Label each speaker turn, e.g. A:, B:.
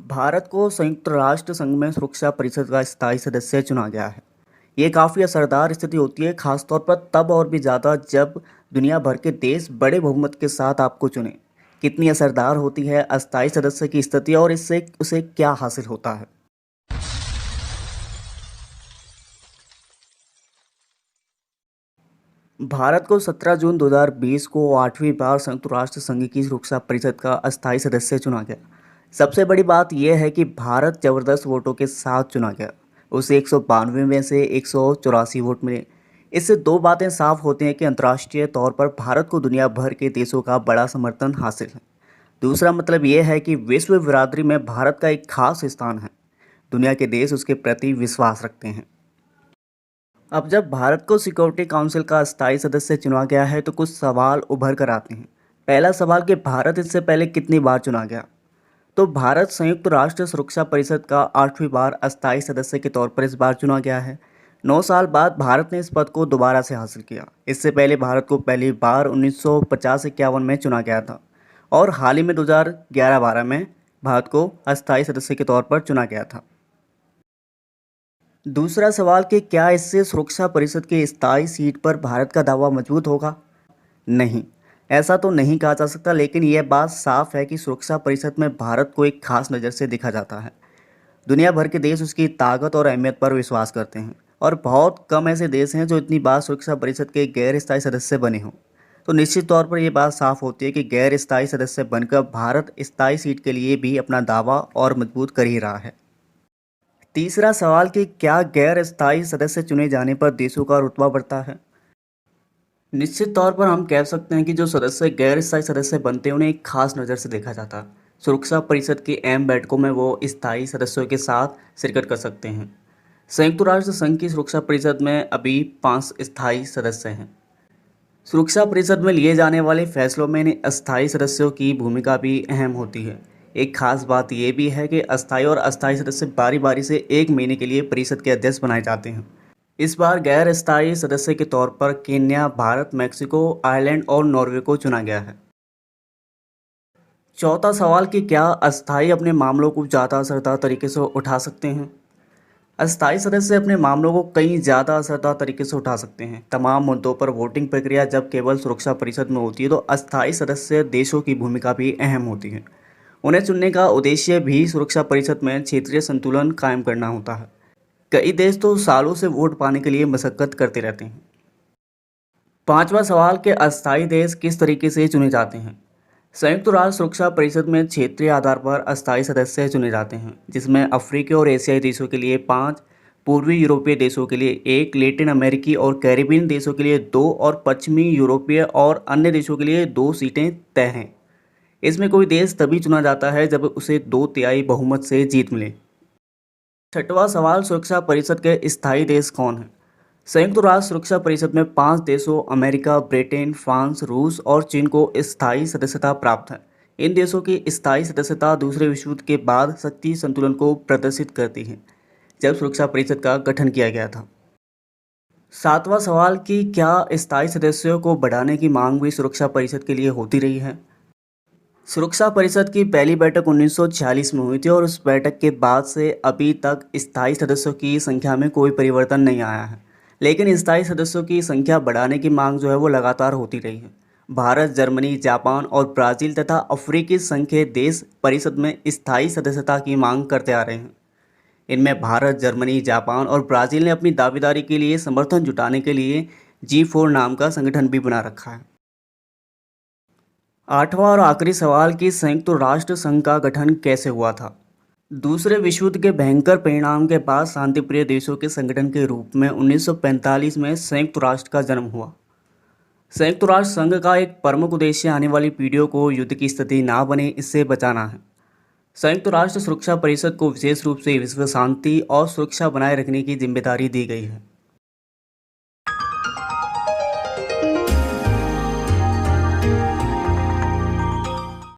A: भारत को संयुक्त राष्ट्र संघ में सुरक्षा परिषद का स्थायी सदस्य चुना गया है। ये काफ़ी असरदार स्थिति होती है, खासतौर पर तब और भी ज़्यादा जब दुनिया भर के देश बड़े बहुमत के साथ आपको चुने। कितनी असरदार होती है अस्थायी सदस्य की स्थिति और इससे उसे क्या हासिल होता है। भारत को 17 जून 2020 को 8वीं बार संयुक्त राष्ट्र संघ की सुरक्षा परिषद का अस्थायी सदस्य चुना गया। सबसे बड़ी बात यह है कि भारत जबरदस्त वोटों के साथ चुना गया। उसे 192 में से 184 वोट मिले। इससे दो बातें साफ होती हैं कि अंतर्राष्ट्रीय तौर पर भारत को दुनिया भर के देशों का बड़ा समर्थन हासिल है। दूसरा मतलब यह है कि विश्व बिरादरी में भारत का एक खास स्थान है। दुनिया के देश उसके प्रति विश्वास रखते हैं। अब जब भारत को सिक्योरिटी काउंसिल का अस्थायी सदस्य चुना गया है तो कुछ सवाल उभर कर आते हैं। पहला सवाल कि भारत इससे पहले कितनी बार चुना गया। तो भारत संयुक्त राष्ट्र सुरक्षा परिषद का 8वीं बार अस्थायी सदस्य के तौर पर इस बार चुना गया है। 9 साल बाद भारत ने इस पद को दोबारा से हासिल किया। इससे पहले भारत को पहली बार 1950-51 में चुना गया था और हाल ही में 2011-12 में भारत को अस्थायी सदस्य के तौर पर चुना गया था। दूसरा सवाल कि क्या इससे सुरक्षा परिषद की स्थायी सीट पर भारत का दावा मजबूत होगा। नहीं, ऐसा तो नहीं कहा जा सकता, लेकिन यह बात साफ है कि सुरक्षा परिषद में भारत को एक खास नज़र से देखा जाता है। दुनिया भर के देश उसकी ताकत और अहमियत पर विश्वास करते हैं और बहुत कम ऐसे देश हैं जो इतनी बार सुरक्षा परिषद के गैर स्थायी सदस्य बने हों। तो निश्चित तौर पर यह बात साफ होती है कि गैर स्थायी सदस्य बनकर भारत स्थायी सीट के लिए भी अपना दावा और मजबूत कर ही रहा है। तीसरा सवाल कि क्या गैर स्थायी सदस्य चुने जाने पर देशों का रुतबा बढ़ता है। निश्चित तौर पर हम कह सकते हैं कि जो सदस्य गैर स्थायी सदस्य बनते हैं उन्हें एक खास नज़र से देखा जाता है। सुरक्षा परिषद की अहम बैठकों में वो स्थायी सदस्यों के साथ शिरकत कर सकते हैं। संयुक्त राष्ट्र संघ की सुरक्षा परिषद में अभी 5 स्थायी सदस्य हैं। सुरक्षा परिषद में लिए जाने वाले फैसलों में इन अस्थायी सदस्यों की भूमिका भी अहम होती है। एक खास बात यह भी है कि अस्थायी और अस्थायी सदस्य बारी बारी से 1 महीने के लिए परिषद के अध्यक्ष बनाए जाते हैं। इस बार गैर स्थायी सदस्य के तौर पर केन्या, भारत, मैक्सिको, आयरलैंड और नॉर्वे को चुना गया है। चौथा सवाल कि क्या अस्थायी अपने मामलों को ज़्यादा असरदार तरीके से उठा सकते हैं। अस्थायी सदस्य अपने मामलों को कई ज़्यादा असरदार तरीके से उठा सकते हैं। तमाम मुद्दों पर वोटिंग प्रक्रिया जब केवल सुरक्षा परिषद में होती है तो अस्थायी सदस्य देशों की भूमिका भी अहम होती है। उन्हें चुनने का उद्देश्य भी सुरक्षा परिषद में क्षेत्रीय संतुलन कायम करना होता है। कई देश तो सालों से वोट पाने के लिए मशक्कत करते रहते हैं। पांचवा सवाल कि अस्थायी देश किस तरीके से चुने जाते हैं। संयुक्त राष्ट्र सुरक्षा परिषद में क्षेत्रीय आधार पर अस्थायी सदस्य चुने जाते हैं, जिसमें अफ्रीकी और एशियाई देशों के लिए 5, पूर्वी यूरोपीय देशों के लिए 1, लैटिन अमेरिकी और कैरिबियन देशों के लिए 2 और पश्चिमी यूरोपीय और अन्य देशों के लिए 2 सीटें तय हैं। इसमें कोई देश तभी चुना जाता है जब उसे 2/3 बहुमत से जीत मिले। छठवां सवाल सुरक्षा परिषद के स्थायी देश कौन हैं। संयुक्त राष्ट्र सुरक्षा परिषद में 5 देशों अमेरिका, ब्रिटेन, फ्रांस, रूस और चीन को स्थायी सदस्यता प्राप्त है। इन देशों की स्थायी सदस्यता दूसरे विश्व युद्ध के बाद शक्ति संतुलन को प्रदर्शित करती है, जब सुरक्षा परिषद का गठन किया गया था। सातवां सवाल कि क्या स्थायी सदस्यों को बढ़ाने की मांग भी सुरक्षा परिषद के लिए होती रही है। सुरक्षा परिषद की पहली बैठक 1946 में हुई थी और उस बैठक के बाद से अभी तक स्थायी सदस्यों की संख्या में कोई परिवर्तन नहीं आया है, लेकिन स्थायी सदस्यों की संख्या बढ़ाने की मांग जो है वो लगातार होती रही है। भारत, जर्मनी, जापान और ब्राज़ील तथा अफ्रीकी संघ के देश परिषद में स्थायी सदस्यता की मांग करते आ रहे हैं। इनमें भारत, जर्मनी, जापान और ब्राज़ील ने अपनी दावेदारी के लिए समर्थन जुटाने के लिए G4 नाम का संगठन भी बना रखा है। आठवां और आखिरी सवाल कि संयुक्त राष्ट्र संघ का गठन कैसे हुआ था। दूसरे विश्व युद्ध के भयंकर परिणाम के बाद शांतिप्रिय देशों के संगठन के रूप में 1945 में संयुक्त राष्ट्र का जन्म हुआ। संयुक्त राष्ट्र संघ का एक प्रमुख उद्देश्य आने वाली पीढ़ियों को युद्ध की स्थिति ना बने, इससे बचाना है। संयुक्त राष्ट्र सुरक्षा परिषद को विशेष रूप से विश्व शांति और सुरक्षा बनाए रखने की जिम्मेदारी दी गई है।